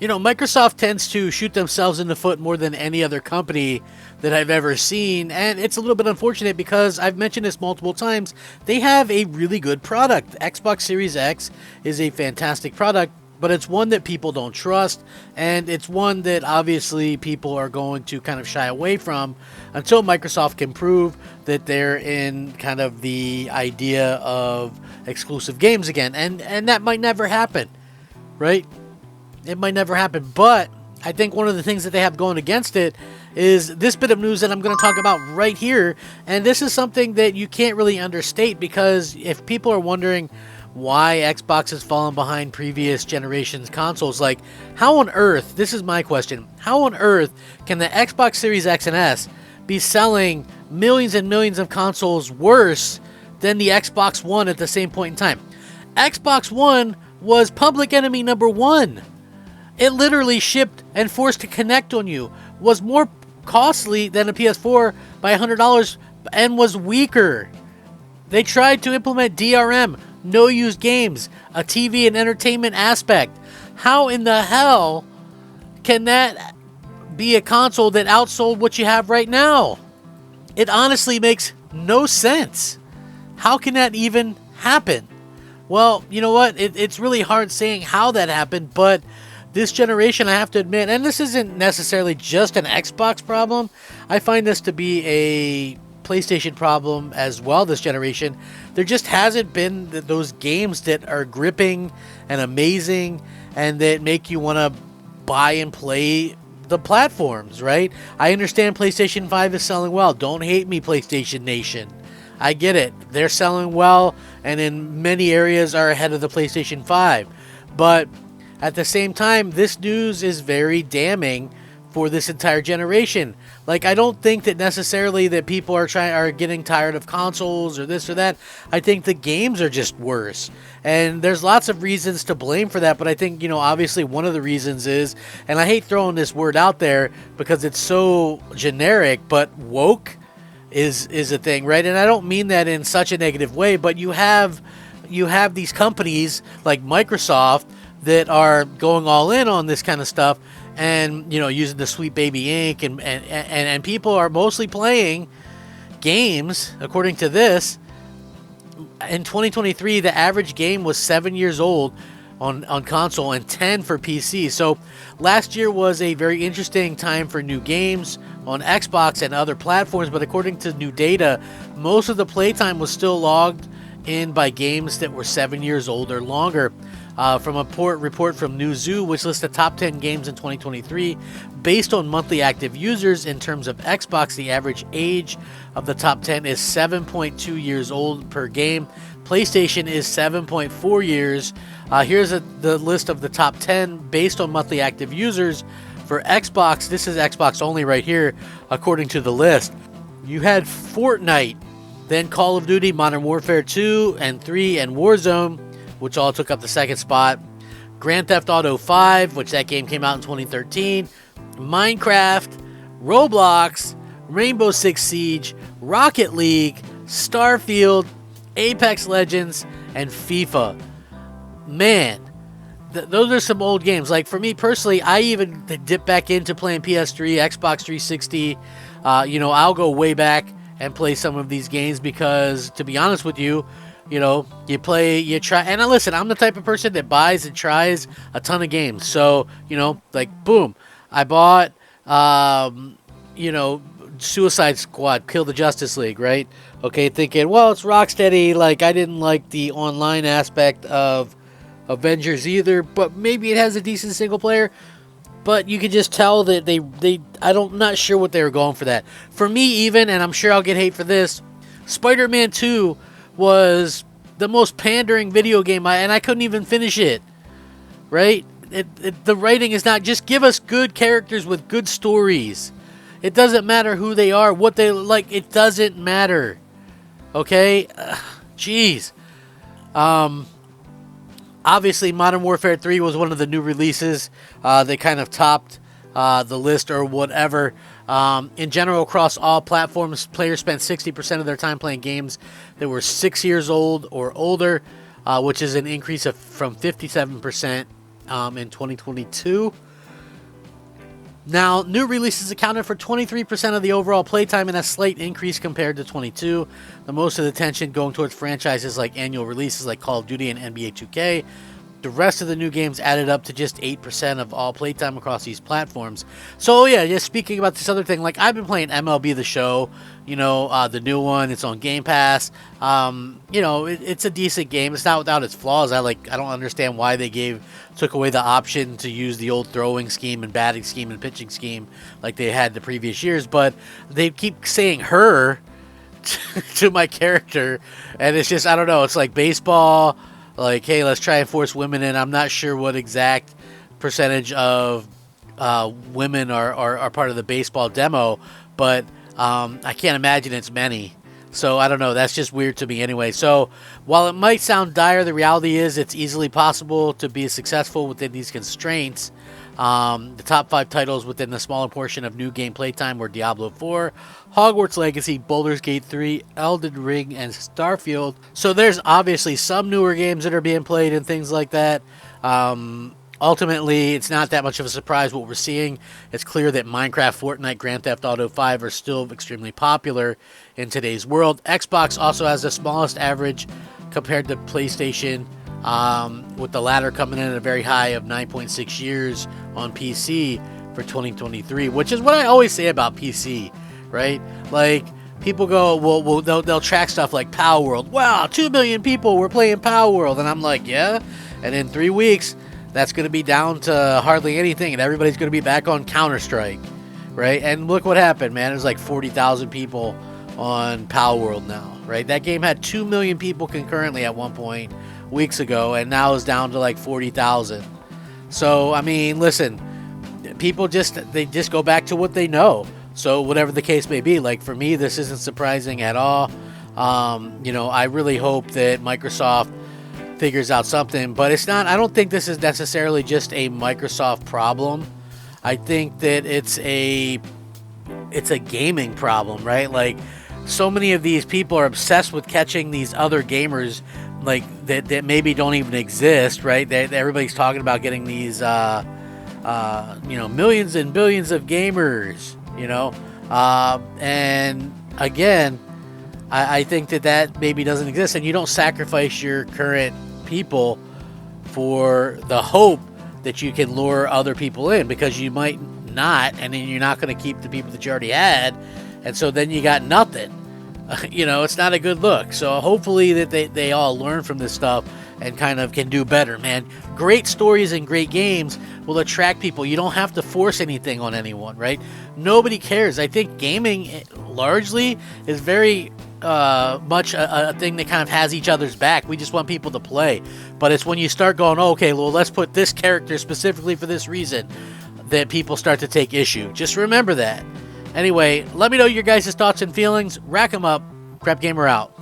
Microsoft tends to shoot themselves in the foot more than any other company that I've ever seen, and it's a little bit unfortunate because I've mentioned this multiple times. They have a really good product. Xbox Series X is a fantastic product, but it's one that people don't trust, and it's one that obviously people are going to kind of shy away from until Microsoft can prove that they're in kind of the idea of exclusive games again, and that might never happen, right? It might never happen, but I think one of the things that they have going against it is this bit of news that I'm going to talk about right here, and this is something that you can't really understate, because if people are wondering why Xbox has fallen behind previous generations consoles, like, how on earth, this is my question, how on earth can the Xbox Series X and S be selling millions and millions of consoles worse than the Xbox One at the same point in time? Xbox One was public enemy number one. It literally shipped and forced to connect on you, was more costly than a PS4 by $100, and was weaker. They tried to implement DRM, no used games, a TV and entertainment aspect. How in the hell can that be a console that outsold what you have right now? It honestly makes no sense. How can that even happen? Well, you know what? It's really hard saying how that happened, but this generation, I have to admit, and this isn't necessarily just an Xbox problem, I find this to be a PlayStation problem as well this generation. There just hasn't been those games that are gripping and amazing and that make you want to buy and play the platforms, right? I understand PlayStation 5 is selling well. Don't hate me, PlayStation Nation. I get it. They're selling well and in many areas are ahead of the PlayStation 5. But at the same time, this news is very damning for this entire generation. Like, I don't think that necessarily that people are getting tired of consoles or this or that. I think the games are just worse. And there's lots of reasons to blame for that, but I think, obviously one of the reasons is, and I hate throwing this word out there because it's so generic, but woke is a thing, right? And I don't mean that in such a negative way, but you have these companies like Microsoft that are going all in on this kind of stuff and, using the Sweet Baby ink and people are mostly playing games, according to this. In 2023, the average game was 7 years old on console and 10 for PC. So last year was a very interesting time for new games on Xbox and other platforms, but according to new data, most of the playtime was still logged in by games that were 7 years old or longer. From a report from Newzoo, which lists the top 10 games in 2023, based on monthly active users in terms of Xbox, the average age of the top 10 is 7.2 years old per game. PlayStation is 7.4 years. Here's the list of the top 10 based on monthly active users. For Xbox, this is Xbox only right here, according to the list. You had Fortnite, then Call of Duty, Modern Warfare 2 and 3, and Warzone, which all took up the second spot. Grand Theft Auto 5, which that game came out in 2013. Minecraft, Roblox, Rainbow Six Siege, Rocket League, Starfield, Apex Legends, and FIFA. Man, those are some old games. Like, for me personally, I even dip back into playing PS3, Xbox 360. I'll go way back and play some of these games because, to be honest with you, you play, you try, and listen, I'm the type of person that buys and tries a ton of games. So, boom, I bought, Suicide Squad, Kill the Justice League, right? Okay, thinking, well, it's Rocksteady, like, I didn't like the online aspect of Avengers either, but maybe it has a decent single player. But you can just tell that I'm not sure what they were going for that. For me, even, and I'm sure I'll get hate for this, Spider-Man 2 was the most pandering video game, and I couldn't even finish it, right? The writing is not, just give us good characters with good stories. It doesn't matter who they are, what they like, it doesn't matter, okay? Jeez. Obviously, Modern Warfare 3 was one of the new releases. They kind of topped the list or whatever. In general, across all platforms, players spent 60% of their time playing games that were 6 years old or older, which is an increase from 57% in 2022. Now, new releases accounted for 23% of the overall playtime and a slight increase compared to 22. The most of the attention going towards franchises like annual releases like Call of Duty and NBA 2K. The rest of the new games added up to just 8% of all playtime across these platforms. So yeah, just speaking about this other thing, like I've been playing MLB The Show, the new one. It's on Game Pass. It's a decent game. It's not without its flaws. I don't understand why they took away the option to use the old throwing scheme and batting scheme and pitching scheme like they had the previous years. But they keep saying her to my character, and it's just, I don't know. It's like baseball. Like, hey, let's try and force women in. I'm not sure what exact percentage of women are part of the baseball demo, but I can't imagine it's many. So I don't know. That's just weird to me anyway. So while it might sound dire, the reality is it's easily possible to be successful within these constraints. The top 5 titles within the smaller portion of new game playtime were Diablo 4, Hogwarts Legacy, Baldur's Gate 3, Elden Ring, and Starfield. So there's obviously some newer games that are being played and things like that. Ultimately, it's not that much of a surprise what we're seeing. It's clear that Minecraft, Fortnite, Grand Theft Auto 5 are still extremely popular in today's world. Xbox also has the smallest average compared to PlayStation, with the latter coming in at a very high of 9.6 years on PC for 2023, which is what I always say about PC, right? Like, people go, well they'll track stuff like Power World. Wow, 2 million people were playing Power World. And I'm like, yeah. And in 3 weeks, that's going to be down to hardly anything, and everybody's going to be back on Counter-Strike, right? And look what happened, man. There's like 40,000 people on Power World now, right? That game had 2 million people concurrently at one point weeks ago, and now is down to like 40,000. So, I mean, listen, people just go back to what they know. So whatever the case may be, like for me, this isn't surprising at all. I really hope that Microsoft figures out something, but it's not. I don't think this is necessarily just a Microsoft problem. I think that it's a gaming problem, right? Like, so many of these people are obsessed with catching these other gamers, like that maybe don't even exist, right? Everybody's talking about getting these, millions and billions of gamers, and again, I think that maybe doesn't exist, and you don't sacrifice your current people for the hope that you can lure other people in, because you might not, and then you're not going to keep the people that you already had, and so then you got nothing. It's not a good look. So hopefully that they all learn from this stuff and kind of can do better, man. Great stories and great games will attract people. You don't have to force anything on anyone, right? Nobody cares. I think gaming largely is very much a thing that kind of has each other's back. We just want people to play. But it's when you start going, oh, okay, well, let's put this character specifically for this reason, that people start to take issue. Just remember that. Anyway, let me know your guys' thoughts and feelings. Rack 'em up. Crap Gamer out.